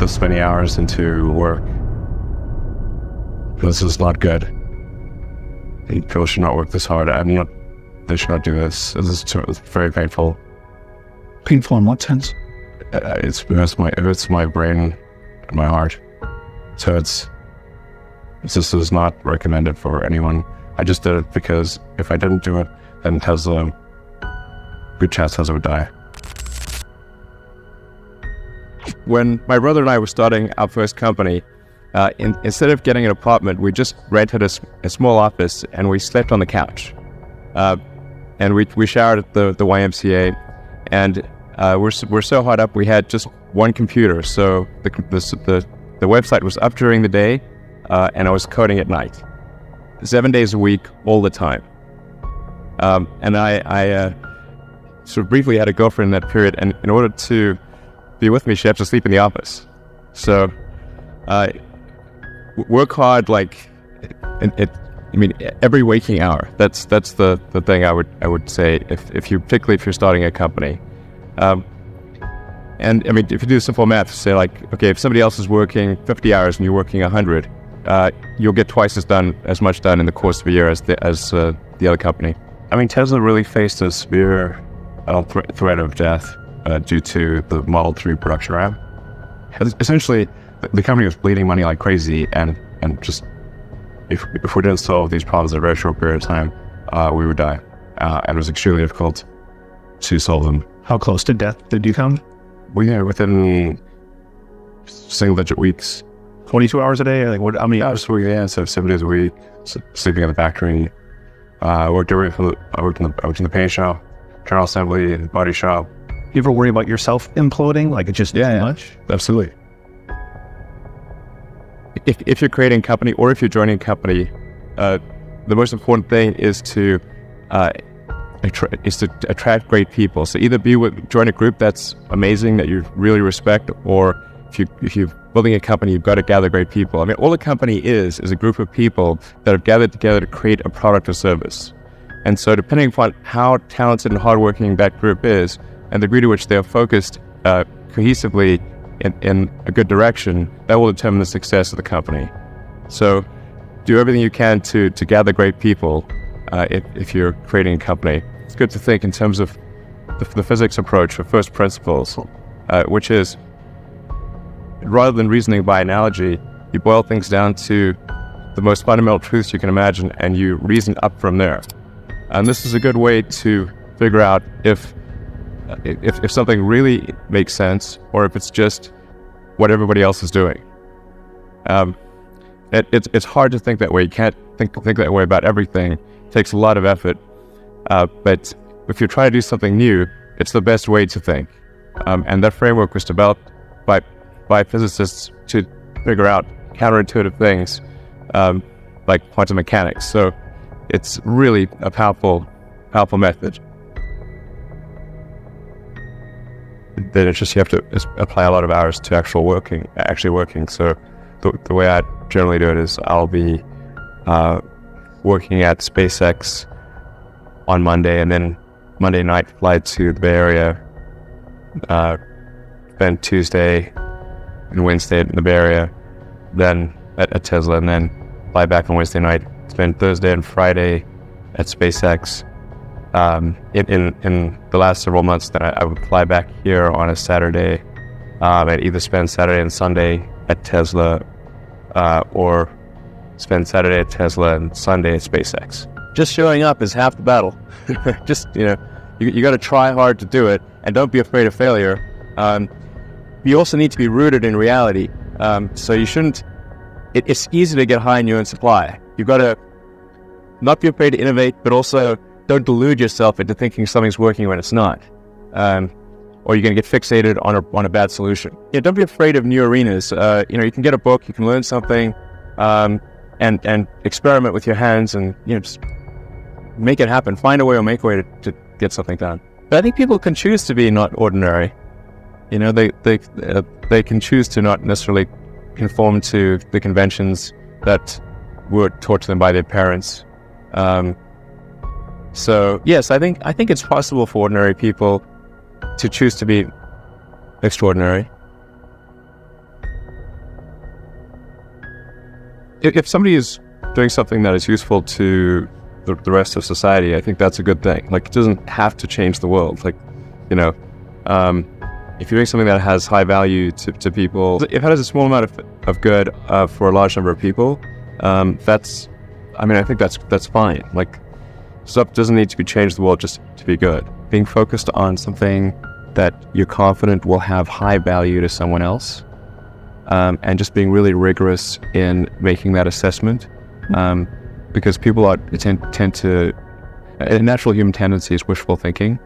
this many hours into work. This is not good. People should not work this hard. They should not do this. This is very painful. Painful in what sense? It hurts my brain and my heart. So this is not recommended for anyone. I just did it because if I didn't do it, then Tesla, good chance Tesla would die. When my brother and I were starting our first company, instead of getting an apartment, we just rented a small office and we slept on the couch. And we showered at the YMCA, and we're so hot up we had just one computer. So the website was up during the day, and I was coding at night, 7 days a week, all the time. And I sort of briefly had a girlfriend in that period, and in order to be with me, she had to sleep in the office. So work hard, like every waking hour. That's the thing I would say particularly if you're starting a company. And I mean, if you do simple math, say like, okay, if somebody else is working 50 hours and you're working 100, you'll get twice as much done in the course of a year as the other company. I mean, Tesla really faced a severe threat of death due to the Model 3 production ramp. Essentially, the company was bleeding money like crazy, and just if we didn't solve these problems in a very short period of time, we would die. And it was extremely difficult to solve them. How close to death did you come? Well, yeah, within single-digit weeks. 22 hours a day? Like what? How many hours? Yeah, so 7 days a week, sleeping in the factory. I worked in the paint shop, general assembly, body shop. You ever worry about yourself imploding? Like it's just too much? Absolutely. If you're creating a company or if you're joining a company, the most important thing is to attract great people. So either join a group that's amazing that you really respect, or if you're building a company, you've got to gather great people. I mean, all a company is a group of people that have gathered together to create a product or service. And so depending upon how talented and hardworking that group is, and the degree to which they are focused cohesively in a good direction, that will determine the success of the company. So do everything you can to gather great people if you're creating a company. It's good to think in terms of the physics approach or first principles, which is, rather than reasoning by analogy, you boil things down to the most fundamental truths you can imagine, and you reason up from there. And this is a good way to figure out if something really makes sense, or if it's just what everybody else is doing. It's hard to think that way. You can't think that way about everything. It takes a lot of effort. But if you're trying to do something new, it's the best way to think. And that framework was developed by physicists to figure out counterintuitive things, like quantum mechanics. So it's really a powerful method. Then it's just you have to apply a lot of hours to actually working. So the way I generally do it is I'll be working at SpaceX on Monday, and then Monday night fly to the Bay Area, spend Tuesday and Wednesday in the Bay Area, then at Tesla, and then fly back on Wednesday night, spend Thursday and Friday at SpaceX. In the last several months, then I would fly back here on a Saturday, and either spend Saturday and Sunday at Tesla, or spend Saturday at Tesla and Sunday at SpaceX. Just showing up is half the battle. Just, you got to try hard to do it, and don't be afraid of failure. You also need to be rooted in reality. So you shouldn't, it's easy to get high in your own supply. You've got to not be afraid to innovate, but also don't delude yourself into thinking something's working when it's not. Or you're going to get fixated on a bad solution. Don't be afraid of new arenas. You can get a book, you can learn something, and experiment with your hands, and just make it happen. Find a way or make a way to get something done. But I think people can choose to be not ordinary. They can choose to not necessarily conform to the conventions that were taught to them by their parents. So yes, I think it's possible for ordinary people to choose to be extraordinary. if somebody is doing something that is useful to the rest of society, I think that's a good thing. Like, it doesn't have to change the world. Like, you know, if you're doing something that has high value to people, if it has a small amount of good for a large number of people, I think that's fine. Like, stuff doesn't need to be changed the world just to be good. Being focused on something that you're confident will have high value to someone else, and just being really rigorous in making that assessment, because people tend to, a natural human tendency is wishful thinking.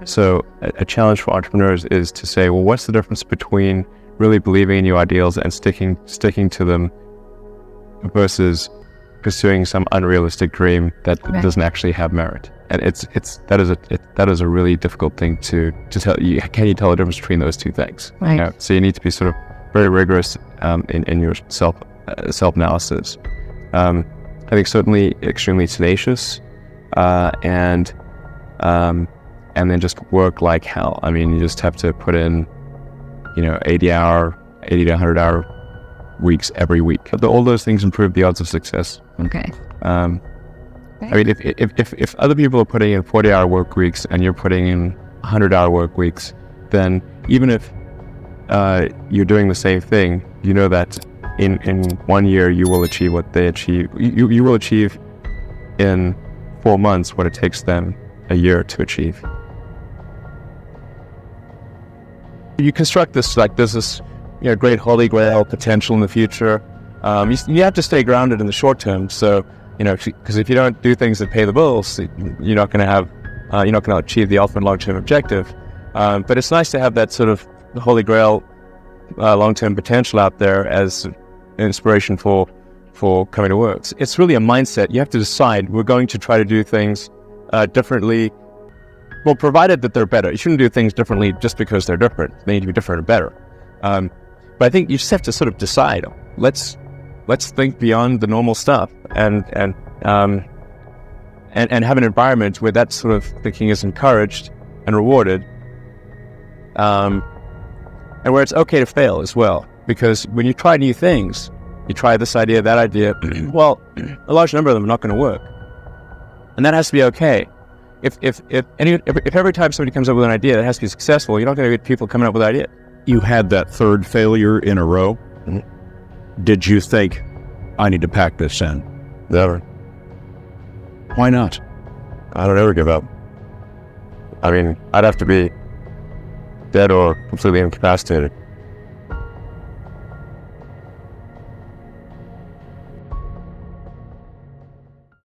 So a challenge for entrepreneurs is to say, well, what's the difference between really believing in your ideals and sticking to them versus pursuing some unrealistic dream that doesn't actually have merit? And that is a really difficult thing to tell you. Can you tell the difference between those two things? Right. You know? So you need to be sort of very rigorous in your self-analysis. I think certainly extremely tenacious, and then just work like hell. I mean, you just have to put in, 80 to 100 hour weeks every week. All those things improve the odds of success. Okay. I mean, if other people are putting in 40-hour work weeks and you're putting in 100-hour work weeks, then even if you're doing the same thing, you know that in 1 year you will achieve what they achieve. You will achieve in 4 months what it takes them a year to achieve. You construct this like there's this great holy grail potential in the future. You have to stay grounded in the short term. So because if you don't do things that pay the bills, you're not going to achieve the ultimate long-term objective. But it's nice to have that sort of holy grail long-term potential out there as an inspiration for coming to work. It's really a mindset. You have to decide, we're going to try to do things differently. Well, provided that they're better. You shouldn't do things differently just because they're different. They need to be different or better. But I think you just have to sort of decide, let's think beyond the normal stuff and have an environment where that sort of thinking is encouraged and rewarded, and where it's okay to fail as well. Because when you try new things, you try this idea, that idea, well, a large number of them are not going to work. And that has to be okay. If every time somebody comes up with an idea that has to be successful, you're not going to get people coming up with ideas. You had that third failure in a row. Mm-hmm. Did you think, I need to pack this in? Never. Why not? I don't ever give up. I mean, I'd have to be dead or completely incapacitated.